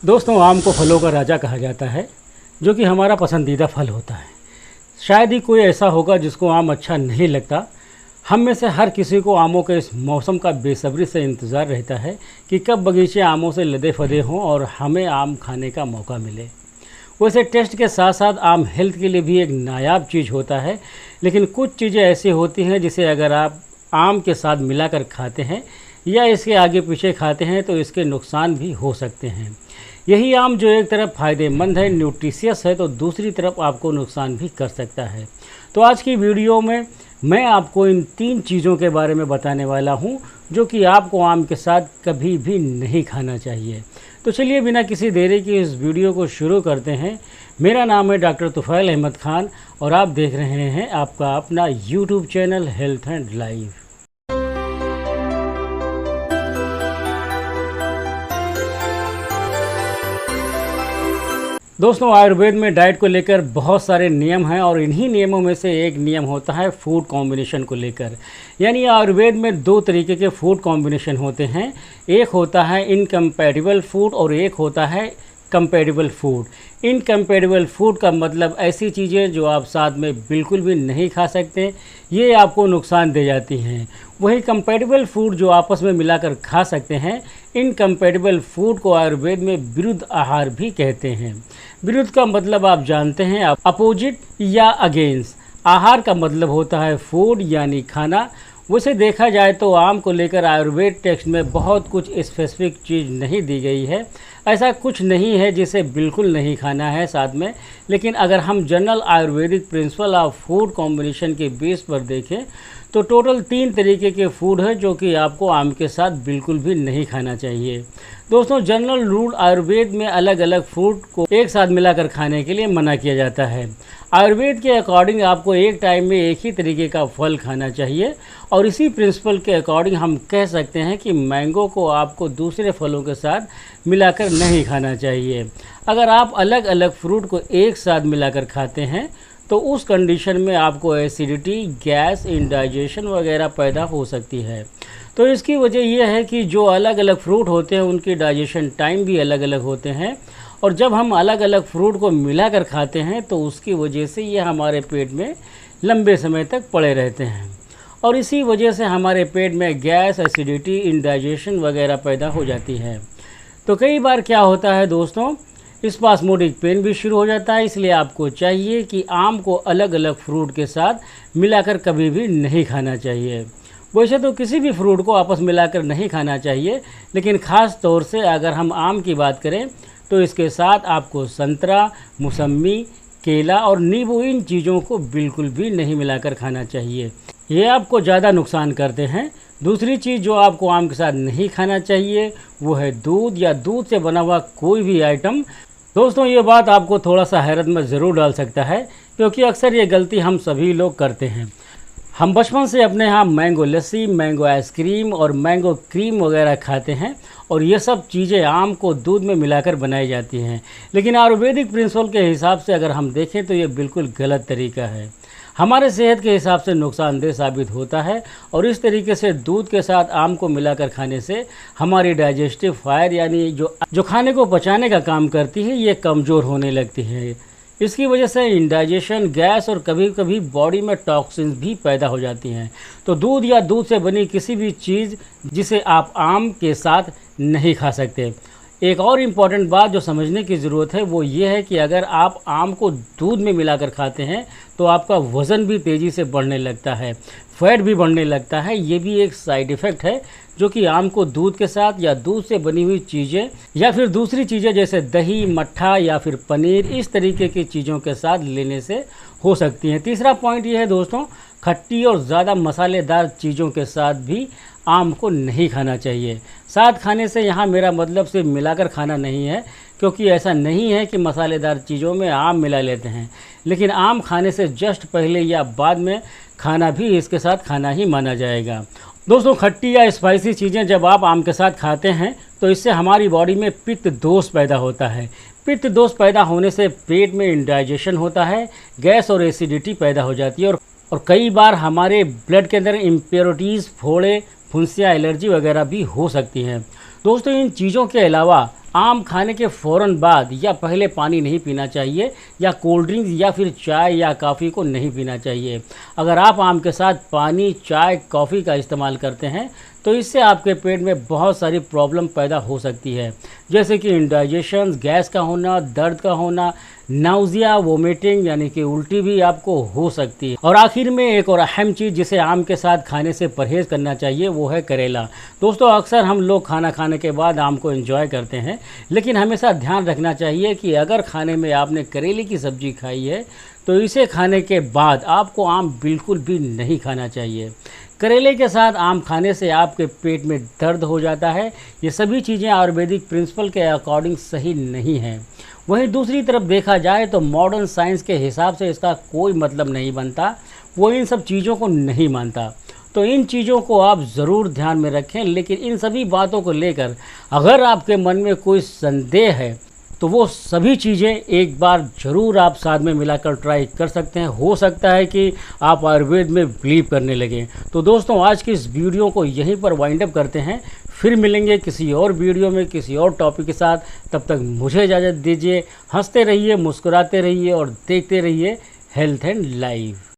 दोस्तों, आम को फलों का राजा कहा जाता है, जो कि हमारा पसंदीदा फल होता है। शायद ही कोई ऐसा होगा जिसको आम अच्छा नहीं लगता। हम में से हर किसी को आमों के इस मौसम का बेसब्री से इंतज़ार रहता है कि कब बगीचे आमों से लदे फदे हों और हमें आम खाने का मौका मिले। वैसे टेस्ट के साथ साथ आम हेल्थ के लिए भी एक नायाब चीज़ होता है, लेकिन कुछ चीज़ें ऐसी होती हैं जिसे अगर आप आम के साथ मिलाकर खाते हैं या इसके आगे पीछे खाते हैं तो इसके नुकसान भी हो सकते हैं। यही आम जो एक तरफ फ़ायदेमंद है, न्यूट्रिशियस है, तो दूसरी तरफ आपको नुकसान भी कर सकता है। तो आज की वीडियो में मैं आपको इन 3 चीज़ों के बारे में बताने वाला हूं, जो कि आपको आम के साथ कभी भी नहीं खाना चाहिए। तो चलिए बिना किसी देरी के इस वीडियो को शुरू करते हैं। मेरा नाम है डॉक्टर तुफैल अहमद खान और आप देख रहे हैं आपका अपना YouTube channel health and life. दोस्तों, आयुर्वेद में डाइट को लेकर बहुत सारे नियम हैं और इन्हीं नियमों में से एक नियम होता है फूड कॉम्बिनेशन को लेकर। यानी आयुर्वेद में 2 तरीके के फूड कॉम्बिनेशन होते हैं। एक होता है इनकम्पैटिबल फूड और एक होता है कंपैटिबल फूड। इनकम्पैटिबल फूड का मतलब ऐसी चीज़ें जो आप साथ में बिल्कुल भी नहीं खा सकते, ये आपको नुकसान दे जाती हैं। वही कंपैटिबल फूड जो आपस में मिलाकर खा सकते हैं, इनकम्पैटिबल फूड को आयुर्वेद में विरुद्ध आहार भी कहते हैं। विरुद्ध का मतलब आप जानते हैं, अपोजिट या अगेंस्ट। आहार का मतलब होता है फूड यानी खाना। वैसे देखा जाए तो आम को लेकर आयुर्वेद टेक्स्ट में बहुत कुछ स्पेसिफिक चीज़ नहीं दी गई है। ऐसा कुछ नहीं है जिसे बिल्कुल नहीं खाना है साथ में, लेकिन अगर हम general Ayurvedic principle of food combination के बेस पर देखें तो टोटल 3 तरीके के फूड है जो कि आपको आम के साथ बिल्कुल भी नहीं खाना चाहिए। दोस्तों, जनरल रूल आयुर्वेद में अलग अलग फूड को एक साथ मिलाकर खाने के लिए मना किया जाता है। आयुर्वेद के अकॉर्डिंग आपको एक टाइम में एक ही तरीके का फल खाना चाहिए और इसी प्रिंसिपल के अकॉर्डिंग हम कह सकते हैं कि मैंगो को आपको दूसरे फलों के साथ मिलाकर नहीं खाना चाहिए। अगर आप अलग अलग फ्रूट को एक साथ मिलाकर खाते हैं तो उस कंडीशन में आपको एसिडिटी, गैस, इंडाइजेशन वगैरह पैदा हो सकती है। तो इसकी वजह यह है कि जो अलग अलग फ्रूट होते हैं उनकी डाइजेशन टाइम भी अलग अलग होते हैं और जब हम अलग अलग फ्रूट को मिलाकर खाते हैं तो उसकी वजह से ये हमारे पेट में लंबे समय तक पड़े रहते हैं और इसी वजह से हमारे पेट में गैस, एसिडिटी, इंडाइजेशन वगैरह पैदा हो जाती है। तो कई बार क्या होता है दोस्तों, स्पास्मोडिक पेन भी शुरू हो जाता है। इसलिए आपको चाहिए कि आम को अलग अलग फ्रूट के साथ मिलाकर कभी भी नहीं खाना चाहिए। वैसे तो किसी भी फ्रूट को आपस मिलाकर नहीं खाना चाहिए, लेकिन ख़ास तौर से अगर हम आम की बात करें तो इसके साथ आपको संतरा, मौसम्मी, केला और नींबू, इन चीज़ों को बिल्कुल भी नहीं मिलाकर खाना चाहिए। ये आपको ज़्यादा नुकसान करते हैं। दूसरी चीज़ जो आपको आम के साथ नहीं खाना चाहिए वो है दूध या दूध से बना हुआ कोई भी आइटम। दोस्तों, ये बात आपको थोड़ा सा हैरत में ज़रूर डाल सकता है, क्योंकि अक्सर ये गलती हम सभी लोग करते हैं। हम बचपन से अपने यहाँ मैंगो लस्सी, मैंगो आइसक्रीम और मैंगो क्रीम वगैरह खाते हैं और ये सब चीज़ें आम को दूध में मिलाकर बनाई जाती हैं। लेकिन आयुर्वेदिक प्रिंसिपल के हिसाब से अगर हम देखें तो ये बिल्कुल गलत तरीका है, हमारे सेहत के हिसाब से नुकसानदेह साबित होता है और इस तरीके से दूध के साथ आम को मिलाकर खाने से हमारी डाइजेस्टिव फायर यानी जो खाने को पचाने का काम करती है, ये कमज़ोर होने लगती है। इसकी वजह से इंडाइजेशन, गैस और कभी कभी बॉडी में टॉक्सिन्स भी पैदा हो जाती हैं। तो दूध या दूध से बनी किसी भी चीज़ जिसे आप आम के साथ नहीं खा सकते। एक और इम्पॉर्टेंट बात जो समझने की ज़रूरत है वो ये है कि अगर आप आम को दूध में मिलाकर खाते हैं तो आपका वज़न भी तेज़ी से बढ़ने लगता है, फैट भी बढ़ने लगता है। ये भी एक साइड इफ़ेक्ट है जो कि आम को दूध के साथ या दूध से बनी हुई चीज़ें या फिर दूसरी चीज़ें जैसे दही, मट्ठा या फिर पनीर, इस तरीके की चीज़ों के साथ लेने से हो सकती हैं। तीसरा पॉइंट ये है दोस्तों, खट्टी और ज़्यादा मसालेदार चीज़ों के साथ भी आम को नहीं खाना चाहिए। साथ खाने से यहाँ मेरा मतलब सिर्फ मिलाकर खाना नहीं है, क्योंकि ऐसा नहीं है कि मसालेदार चीज़ों में आम मिला लेते हैं, लेकिन आम खाने से जस्ट पहले या बाद में खाना भी इसके साथ खाना ही माना जाएगा। दोस्तों, खट्टी या स्पाइसी चीज़ें जब आप आम के साथ खाते हैं तो इससे हमारी बॉडी में पित्त दोष पैदा होता है। पित्त दोष पैदा होने से पेट में इंडाइजेशन होता है, गैस और एसिडिटी पैदा हो जाती है और कई बार हमारे ब्लड के अंदर इम्प्योरिटीज़, फोड़े, फुंसियाँ, एलर्जी वगैरह भी हो सकती हैं। दोस्तों, इन चीज़ों के अलावा आम खाने के फ़ौरन बाद या पहले पानी नहीं पीना चाहिए, या कोल्ड ड्रिंक्स या फिर चाय या कॉफ़ी को नहीं पीना चाहिए। अगर आप आम के साथ पानी, चाय, कॉफ़ी का इस्तेमाल करते हैं तो इससे आपके पेट में बहुत सारी प्रॉब्लम पैदा हो सकती है, जैसे कि इंडाइजेशन, गैस का होना, दर्द का होना, नाउजिया, वोमिटिंग यानी कि उल्टी भी आपको हो सकती है। और आखिर में एक और अहम चीज़ जिसे आम के साथ खाने से परहेज़ करना चाहिए वो है करेला। दोस्तों, अक्सर हम लोग खाना खाने के बाद आम को एंजॉय करते हैं, लेकिन हमेशा ध्यान रखना चाहिए कि अगर खाने में आपने करेले की सब्ज़ी खाई है तो इसे खाने के बाद आपको आम बिल्कुल भी नहीं खाना चाहिए। करेले के साथ आम खाने से आपके पेट में दर्द हो जाता है। ये सभी चीज़ें आयुर्वेदिक प्रिंसिपल के अकॉर्डिंग सही नहीं हैं। वहीं दूसरी तरफ देखा जाए तो मॉडर्न साइंस के हिसाब से इसका कोई मतलब नहीं बनता, वो इन सब चीज़ों को नहीं मानता। तो इन चीज़ों को आप ज़रूर ध्यान में रखें, लेकिन इन सभी बातों को लेकर अगर आपके मन में कोई संदेह है तो वो सभी चीज़ें एक बार ज़रूर आप साथ में मिलाकर ट्राई कर सकते हैं। हो सकता है कि आप आयुर्वेद में बिलीव करने लगें। तो दोस्तों, आज की इस वीडियो को यहीं पर वाइंड अप करते हैं। फिर मिलेंगे किसी और वीडियो में किसी और टॉपिक के साथ। तब तक मुझे इजाज़त दीजिए। हंसते रहिए, मुस्कुराते रहिए और देखते रहिए हेल्थ एंड लाइफ।